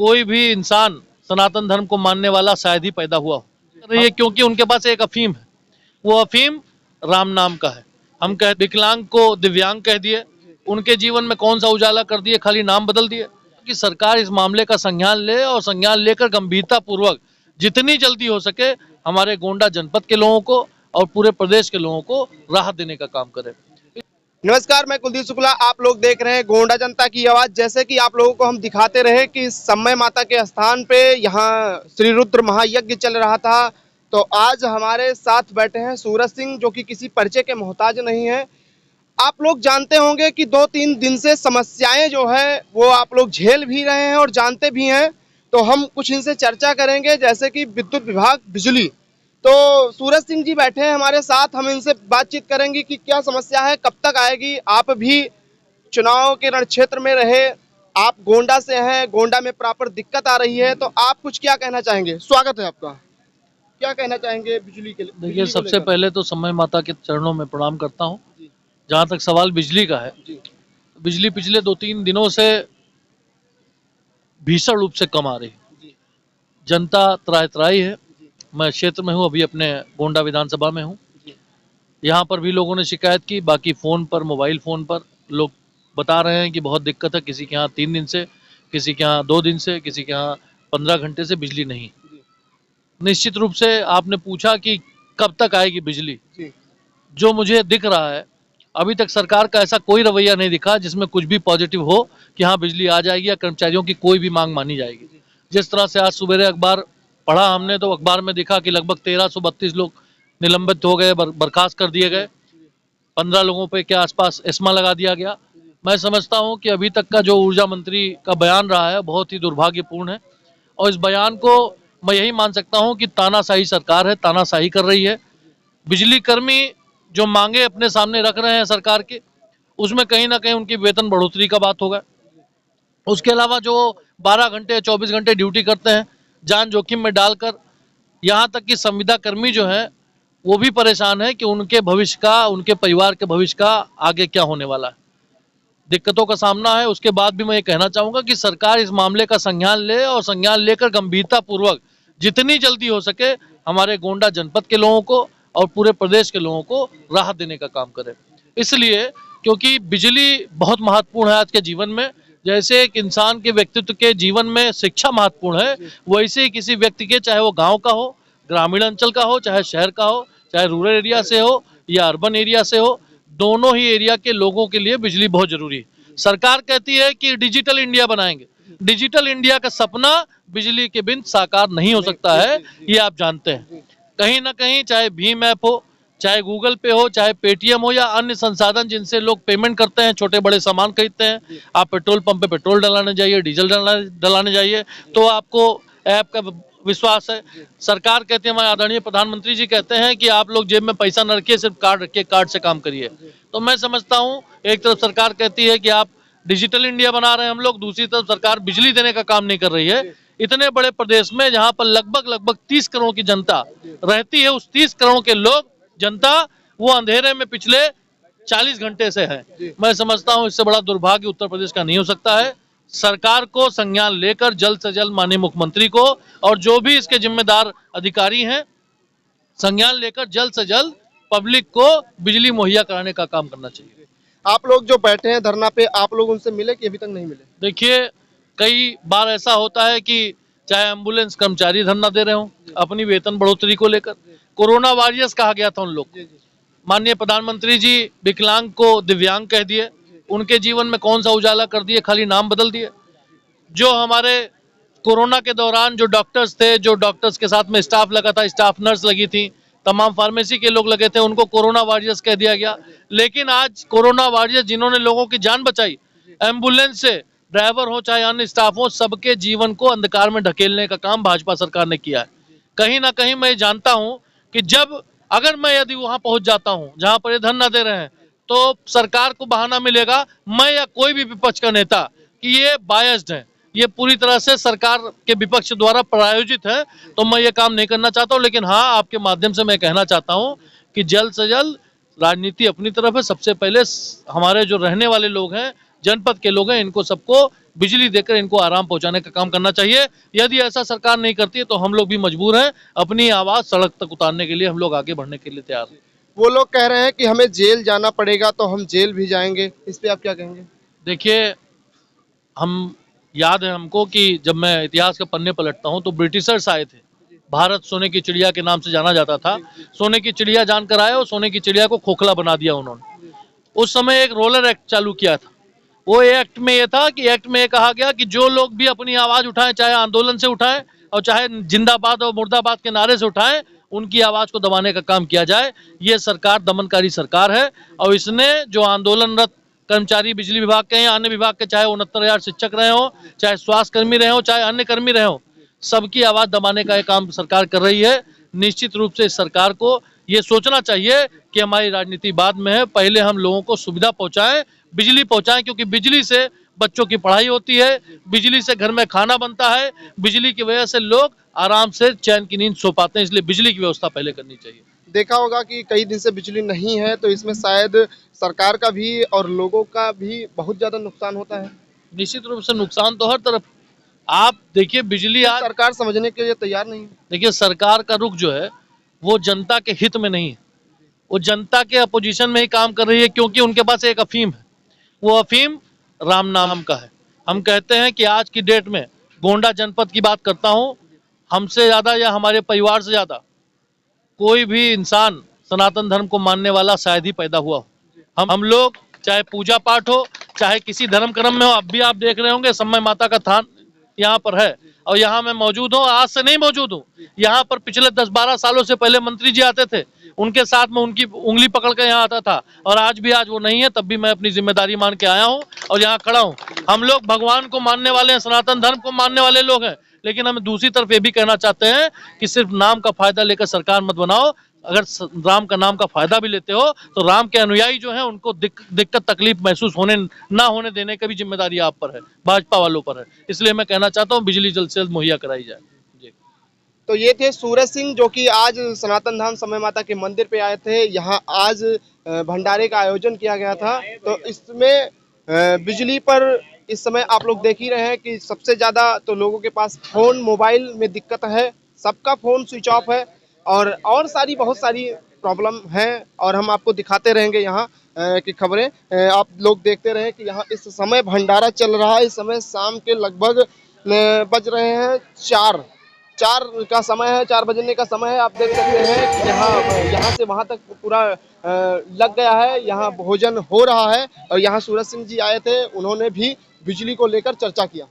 कोई भी इंसान सनातन धर्म को मानने वाला शायद ही पैदा हुआ हो। ये क्योंकि उनके पास एक अफीम है, वो अफीम राम नाम का है। हम कह विकलांग को दिव्यांग कह दिए, उनके जीवन में कौन सा उजाला कर दिए, खाली नाम बदल दिए। कि सरकार इस मामले का संज्ञान ले और संज्ञान लेकर गंभीरता पूर्वक जितनी जल्दी हो सके हमारे गोंडा जनपद के लोगों को और पूरे प्रदेश के लोगों को राहत देने का काम करे। नमस्कार, मैं कुलदीप शुक्ला। आप लोग देख रहे हैं गोंडा जनता की आवाज। जैसे कि आप लोगों को हम दिखाते रहे कि समय माता के स्थान पे यहाँ श्री रुद्र महायज्ञ चल रहा था, तो आज हमारे साथ बैठे हैं सूरज सिंह, जो कि किसी परिचय के मोहताज नहीं है। आप लोग जानते होंगे कि 2-3 दिन से समस्याएं जो है वो आप लोग झेल भी रहे हैं और जानते भी हैं, तो हम कुछ इनसे चर्चा करेंगे। जैसे कि विद्युत विभाग, बिजली, तो सूरज सिंह जी बैठे हैं हमारे साथ, हम इनसे बातचीत करेंगे कि क्या समस्या है, कब तक आएगी। आप भी चुनाव के रण क्षेत्र में रहे, आप गोंडा से हैं, गोंडा में प्रॉपर दिक्कत आ रही है, तो आप कुछ क्या कहना चाहेंगे? स्वागत है आपका। क्या कहना चाहेंगे बिजली के लिए? देखिए, सबसे पहले तो समय माता के चरणों में प्रणाम करता हूँ। जहाँ तक सवाल बिजली का है, बिजली पिछले 2-3 दिनों से भीषण रूप से कम आ रही है। जनता त्राही है। मैं क्षेत्र में हूँ, अभी अपने गोंडा विधानसभा में हूँ। यहाँ पर भी लोगों ने शिकायत की, बाकी फ़ोन पर, मोबाइल फ़ोन पर लोग बता रहे हैं कि बहुत दिक्कत है। किसी के यहाँ 3 दिन से, किसी के यहाँ 2 दिन से, किसी के यहाँ 15 घंटे से बिजली नहीं। निश्चित रूप से आपने पूछा कि कब तक आएगी बिजली। जो मुझे दिख रहा है, अभी तक सरकार का ऐसा कोई रवैया नहीं दिखा जिसमें कुछ भी पॉजिटिव हो कि हाँ बिजली आ जाएगी या कर्मचारियों की कोई भी मांग मानी जाएगी। जिस तरह से आज सुबह अखबार पढ़ा हमने, तो अखबार में दिखा कि लगभग 1332 लोग निलंबित हो गए, बर्खास्त कर दिए गए। 15 लोगों पे के आसपास एस्मा लगा दिया गया। मैं समझता हूं कि अभी तक का जो ऊर्जा मंत्री का बयान रहा है बहुत ही दुर्भाग्यपूर्ण है, और इस बयान को मैं यही मान सकता हूं कि तानाशाही सरकार है, तानाशाही कर रही है। बिजली कर्मी जो मांगे अपने सामने रख रहे हैं सरकार के, उसमें कहीं ना कहीं उनकी वेतन बढ़ोतरी का बात होगा। उसके अलावा जो 12 घंटे 24 घंटे ड्यूटी करते हैं जान जोखिम में डालकर, यहाँ तक कि संविदा कर्मी जो हैं वो भी परेशान है कि उनके भविष्य का, उनके परिवार के भविष्य का आगे क्या होने वाला है। दिक्कतों का सामना है। उसके बाद भी मैं ये कहना चाहूँगा कि सरकार इस मामले का संज्ञान ले और संज्ञान लेकर गंभीरता पूर्वक जितनी जल्दी हो सके हमारे गोंडा जनपद के लोगों को और पूरे प्रदेश के लोगों को राहत देने का काम करे। इसलिए क्योंकि बिजली बहुत महत्वपूर्ण है आज के जीवन में। जैसे एक इंसान के व्यक्तित्व के जीवन में शिक्षा महत्वपूर्ण है, वैसे ही किसी व्यक्ति के, चाहे वो गांव का हो, ग्रामीण अंचल का हो, चाहे शहर का हो, चाहे रूरल एरिया से हो या अर्बन एरिया से हो, दोनों ही एरिया के लोगों के लिए बिजली बहुत जरूरी है। सरकार कहती है कि डिजिटल इंडिया बनाएंगे। डिजिटल इंडिया का सपना बिजली के बिन साकार नहीं हो सकता है, ये आप जानते हैं। कहीं ना कहीं चाहे भीम ऐप हो, चाहे गूगल पे हो, चाहे पेटीएम हो या अन्य संसाधन जिनसे लोग पेमेंट करते हैं, छोटे बड़े सामान खरीदते हैं, आप पेट्रोल पंप पे पेट्रोल डलाने जाइए, डीजल डलाने जाइए, तो आपको ऐप का विश्वास है। सरकार कहती है, हमारे आदरणीय प्रधानमंत्री जी कहते हैं कि आप लोग जेब में पैसा न रखिए, सिर्फ कार्ड रखिए, कार्ड से काम करिए। तो मैं समझता हूँ एक तरफ सरकार कहती है कि आप डिजिटल इंडिया बना रहे हैं हम लोग, दूसरी तरफ सरकार बिजली देने का काम नहीं कर रही है। इतने बड़े प्रदेश में जहाँ पर लगभग 30 करोड़ की जनता रहती है, उस 30 करोड़ के लोग, जनता, वो अंधेरे में पिछले 40 घंटे से है। मैं समझता हूँ इससे बड़ा दुर्भाग्य उत्तर प्रदेश का नहीं हो सकता है। सरकार को संज्ञान लेकर जल्द से जल्द माननीय मुख्यमंत्री को और जो भी इसके जिम्मेदार अधिकारी हैं, संज्ञान लेकर जल्द से जल्द पब्लिक को बिजली मुहैया कराने का काम करना चाहिए। आप लोग जो बैठे हैं धरना पे, आप लोग उनसे मिले कि अभी तक नहीं मिले? देखिए, कई बार ऐसा होता है कि चाहे एम्बुलेंस कर्मचारी धरना दे रहे हो अपनी वेतन बढ़ोतरी को लेकर, कोरोना वॉरियर्स कहा गया था उन लोग। माननीय प्रधानमंत्री जी विकलांग को दिव्यांग कह दिए, उनके जीवन में कौन सा उजाला कर दिए, खाली नाम बदल दिए। जो हमारे कोरोना के दौरान जो डॉक्टर्स थे, जो डॉक्टर्स के साथ में स्टाफ लगा था, स्टाफ नर्स लगी थी, तमाम फार्मेसी के लोग लगे थे, उनको कोरोना वॉरियर्स कह दिया गया। लेकिन आज कोरोना वॉरियर्स जिन्होंने लोगों की जान बचाई, एम्बुलेंस से ड्राइवर हो चाहे अन्य स्टाफ हो, सबके जीवन को अंधकार में ढकेलने का काम भाजपा सरकार ने किया है। कहीं ना कहीं मैं जानता हूं कि अगर मैं यदि वहां पहुंच जाता हूं जहां पर ये धरना दे रहे हैं, तो सरकार को बहाना मिलेगा, मैं या कोई भी विपक्ष का नेता, कि ये बायस्ड है, ये पूरी तरह से सरकार के विपक्ष द्वारा प्रायोजित है। तो मैं ये काम नहीं करना चाहता हूं। लेकिन हाँ, आपके माध्यम से मैं कहना चाहता हूं कि जल्द से जल्द राजनीति अपनी तरफ है, सबसे पहले हमारे जो रहने वाले लोग हैं जनपद के लोग हैं, इनको सबको बिजली देकर इनको आराम पहुंचाने का काम करना चाहिए। यदि ऐसा सरकार नहीं करती है तो हम लोग भी मजबूर हैं, अपनी आवाज सड़क तक उतारने के लिए हम लोग आगे बढ़ने के लिए तैयार हैं। वो लोग कह रहे हैं कि हमें जेल जाना पड़ेगा, तो हम जेल भी जाएंगे, इस पे आप क्या कहेंगे? देखिए, हम याद है हमको कि जब मैं इतिहास के पन्ने पलटता हूं तो ब्रिटिशर्स आए थे। भारत सोने की चिड़िया के नाम से जाना जाता था। सोने की चिड़िया जानकर आए और सोने की चिड़िया को खोखला बना दिया उन्होंने। उस समय एक रोलर एक्ट चालू किया था। वो एक्ट में ये था कि एक्ट में ये कहा गया कि जो लोग भी अपनी आवाज उठाएं, चाहे आंदोलन से उठाएं और चाहे जिंदाबाद और मुर्दाबाद के नारे से उठाएं, उनकी आवाज को दबाने का काम किया जाए। ये सरकार दमनकारी सरकार है और इसने जो आंदोलनरत कर्मचारी बिजली विभाग के या अन्य विभाग के, चाहे 69,000 शिक्षक रहे हो, चाहे स्वास्थ्य कर्मी रहे हो, चाहे अन्य कर्मी रहे हो, सबकी आवाज दबाने का ये काम सरकार कर रही है। निश्चित रूप से इस सरकार को ये सोचना चाहिए कि हमारी राजनीति बाद में है, पहले हम लोगों को सुविधा पहुंचाएं, बिजली पहुंचाएं, क्योंकि बिजली से बच्चों की पढ़ाई होती है, बिजली से घर में खाना बनता है, बिजली की वजह से लोग आराम से चैन की नींद सो पाते हैं। इसलिए बिजली की व्यवस्था पहले करनी चाहिए। देखा होगा कि कई दिन से बिजली नहीं है, तो इसमें शायद सरकार का भी और लोगों का भी बहुत ज्यादा नुकसान होता है। निश्चित रूप से नुकसान तो हर तरफ। आप देखिए, बिजली आज, सरकार समझने के लिए तैयार नहीं है। देखिए सरकार का रुख जो है वो जनता के हित में नहीं है, वो जनता के अपोजिशन में ही काम कर रही है, क्योंकि उनके पास एक अफीम है। वो अफीम राम नाम का है। हम कहते हैं कि आज की डेट में गोंडा जनपद की बात करता हूं, हमसे ज्यादा या हमारे परिवार से ज्यादा कोई भी इंसान सनातन धर्म को मानने वाला शायद ही पैदा हुआ हो। हम लोग चाहे पूजा पाठ हो, चाहे किसी धर्म कर्म में हो, अब भी आप देख रहे होंगे समय माता का थान यहाँ पर है और यहाँ मैं मौजूद हूँ। आज से नहीं मौजूद हूँ, यहाँ पर पिछले 10-12 सालों से पहले मंत्री जी आते थे, उनके साथ में उनकी उंगली पकड़ के यहाँ आता था। और आज वो नहीं है, तब भी मैं अपनी जिम्मेदारी मान के आया हूँ और यहाँ खड़ा हूँ। हम लोग भगवान को मानने वाले हैं, सनातन धर्म को मानने वाले लोग हैं, लेकिन हम दूसरी तरफ ये भी कहना चाहते हैं कि सिर्फ नाम का फायदा लेकर सरकार मत बनाओ। अगर राम का नाम का फायदा भी लेते हो तो राम के अनुयायी जो हैं उनको दिक्कत तकलीफ महसूस होने ना होने देने की भी जिम्मेदारी आप पर है, भाजपा वालों पर है। इसलिए मैं कहना चाहता हूँ बिजली जल्द से जल्द मुहैया कराई जाए। जी। तो ये थे सूरज सिंह, जो कि आज सनातन धाम समय माता के मंदिर पे आए थे। यहाँ आज भंडारे का आयोजन किया गया था। तो इसमें बिजली पर इस समय आप लोग देख ही रहे हैं कि सबसे ज्यादा तो लोगों के पास फोन मोबाइल में दिक्कत है, सबका फोन स्विच ऑफ है और सारी बहुत सारी प्रॉब्लम है। और हम आपको दिखाते रहेंगे यहाँ की खबरें। आप लोग देखते रहे कि यहाँ इस समय भंडारा चल रहा है। इस समय शाम के लगभग बज रहे हैं 4 का समय है, 4 बजने का समय है। आप देख सकते हैं कि यहाँ से वहाँ तक पूरा लग गया है, यहाँ भोजन हो रहा है। और यहाँ सूरज सिंह जी आए थे, उन्होंने भी बिजली को लेकर चर्चा किया।